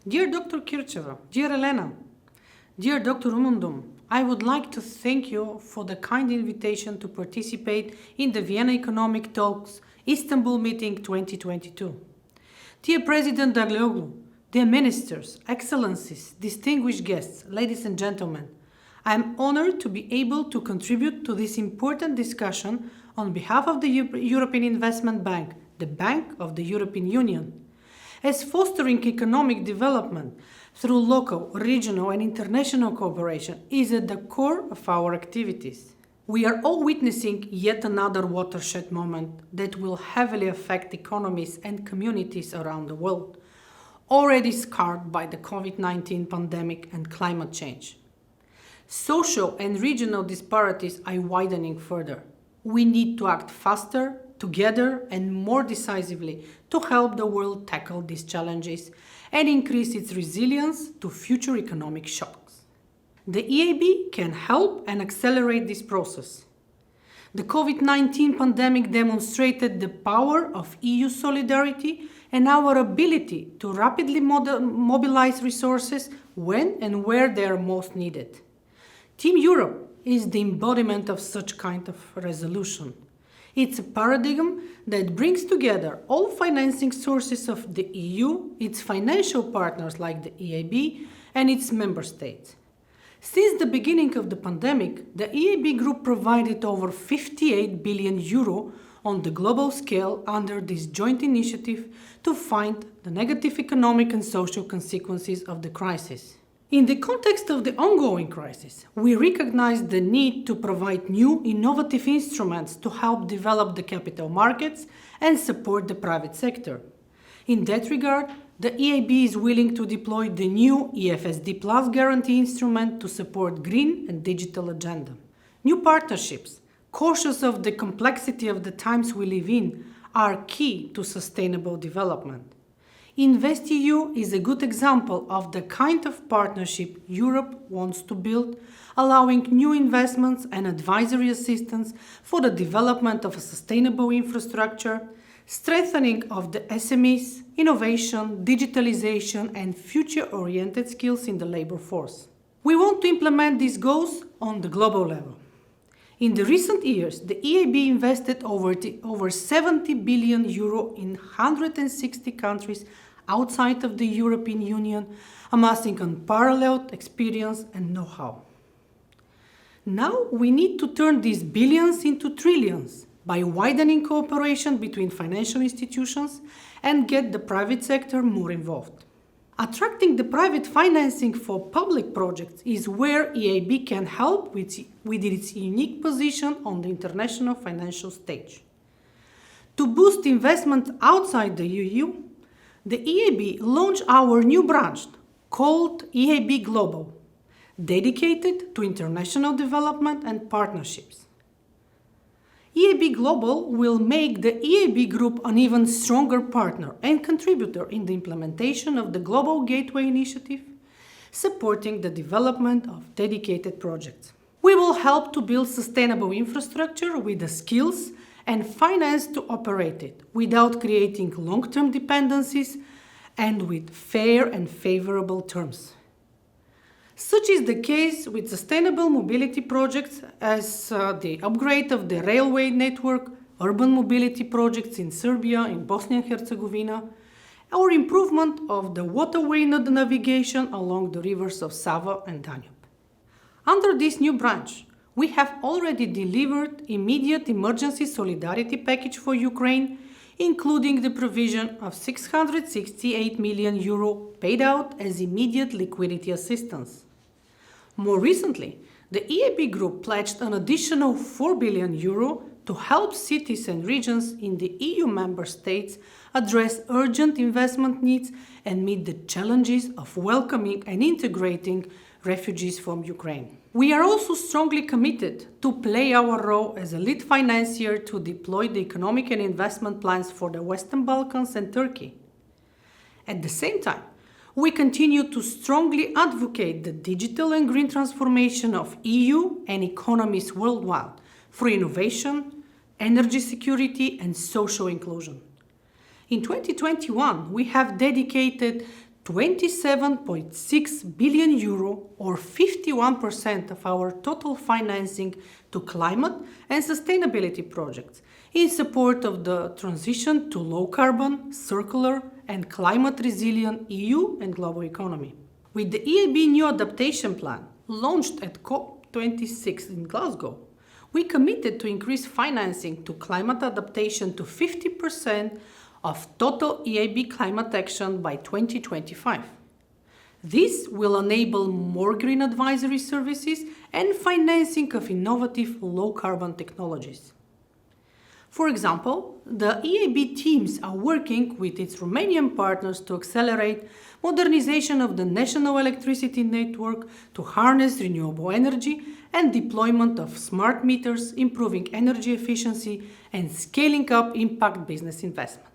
Dear Dr. Kircheva, dear Elena, dear Dr. Umundum, I would like to thank you for the kind invitation to participate in the Vienna Economic Talks Istanbul Meeting 2022. Dear President Dağlıoğlu, dear Ministers, Excellencies, distinguished guests, ladies and gentlemen, I am honored to be able to contribute to this important discussion on behalf of the European Investment Bank, the Bank of the European Union. As fostering economic development through local, regional and international cooperation is at the core of our activities. We are all witnessing yet another watershed moment that will heavily affect economies and communities around the world, already scarred by the COVID-19 pandemic and climate change. Social and regional disparities are widening further. We need to act faster, together and more decisively to help the world tackle these challenges and increase its resilience to future economic shocks. The EIB can help and accelerate this process. The COVID-19 pandemic demonstrated the power of EU solidarity and our ability to rapidly mobilize resources when and where they are most needed. Team Europe is the embodiment of such kind of resolution. It's a paradigm that brings together all financing sources of the EU, its financial partners like the EIB, and its member states. Since the beginning of the pandemic, the EIB Group provided over 58 billion euro on the global scale under this joint initiative to fight the negative economic and social consequences of the crisis. In the context of the ongoing crisis, we recognize the need to provide new, innovative instruments to help develop the capital markets and support the private sector. In that regard, the EIB is willing to deploy the new EFSD Plus guarantee instrument to support green and digital agenda. New partnerships, cautious of the complexity of the times we live in, are key to sustainable development. InvestEU is a good example of the kind of partnership Europe wants to build, allowing new investments and advisory assistance for the development of a sustainable infrastructure, strengthening of the SMEs, innovation, digitalization, and future-oriented skills in the labor force. We want to implement these goals on the global level. In the recent years, the EIB invested over 70 billion euro in 160 countries outside of the European Union, amassing unparalleled experience and know-how. Now we need to turn these billions into trillions by widening cooperation between financial institutions and get the private sector more involved. Attracting the private financing for public projects is where EIB can help with its unique position on the international financial stage. To boost investment outside the EU, the EIB launched our new branch called EIB Global, dedicated to international development and partnerships. EIB Global will make the EIB Group an even stronger partner and contributor in the implementation of the Global Gateway Initiative, supporting the development of dedicated projects. We will help to build sustainable infrastructure with the skills and finance to operate it without creating long-term dependencies and with fair and favorable terms. Such is the case with sustainable mobility projects as the upgrade of the railway network, urban mobility projects in Serbia, in Bosnia and Herzegovina, or improvement of the waterway navigation along the rivers of Sava and Danube. Under this new branch, we have already delivered immediate emergency solidarity package for Ukraine, including the provision of 668 million euro paid out as immediate liquidity assistance. More recently, the EIB Group pledged an additional 4 billion euro to help cities and regions in the EU member states address urgent investment needs and meet the challenges of welcoming and integrating refugees from Ukraine. We are also strongly committed to play our role as a lead financier to deploy the economic and investment plans for the Western Balkans and Turkey. At the same time, we continue to strongly advocate the digital and green transformation of EU and economies worldwide through innovation, energy security, and social inclusion. In 2021, we have dedicated 27.6 billion euro, or 51% of our total financing, to climate and sustainability projects in support of the transition to low-carbon, circular and climate-resilient EU and global economy. With the EIB new adaptation plan, launched at COP26 in Glasgow, we committed to increase financing to climate adaptation to 50% of total EIB climate action by 2025. This will enable more green advisory services and financing of innovative low-carbon technologies. For example, the EIB teams are working with its Romanian partners to accelerate modernization of the national electricity network to harness renewable energy and deployment of smart meters, improving energy efficiency and scaling up impact business investment.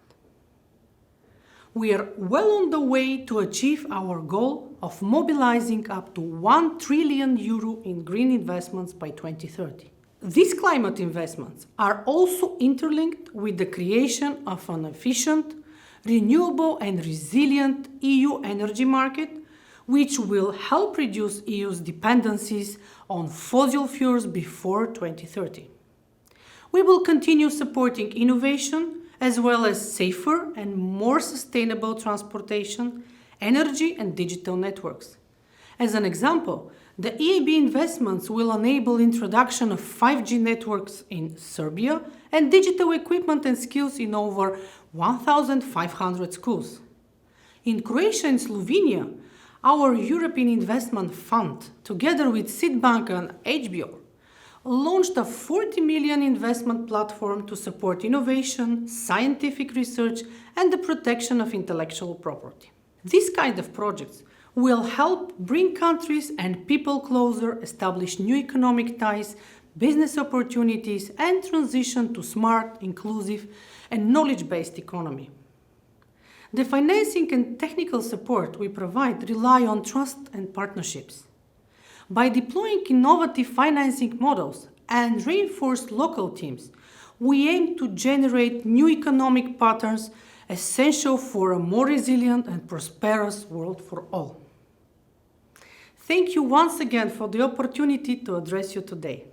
We are well on the way to achieve our goal of mobilizing up to 1 trillion euro in green investments by 2030. These climate investments are also interlinked with the creation of an efficient, renewable and resilient EU energy market, which will help reduce EU's dependencies on fossil fuels before 2030. We will continue supporting innovation as well as safer and more sustainable transportation, energy and digital networks. As an example, the EIB investments will enable introduction of 5G networks in Serbia and digital equipment and skills in over 1,500 schools. In Croatia and Slovenia, our European Investment Fund, together with Sitbank and HBO, launched a 40 million investment platform to support innovation, scientific research, and the protection of intellectual property. These kind of projects will help bring countries and people closer, establish new economic ties, business opportunities, and transition to smart, inclusive, and knowledge-based economy. The financing and technical support we provide rely on trust and partnerships. By deploying innovative financing models and reinforced local teams, we aim to generate new economic patterns essential for a more resilient and prosperous world for all. Thank you once again for the opportunity to address you today.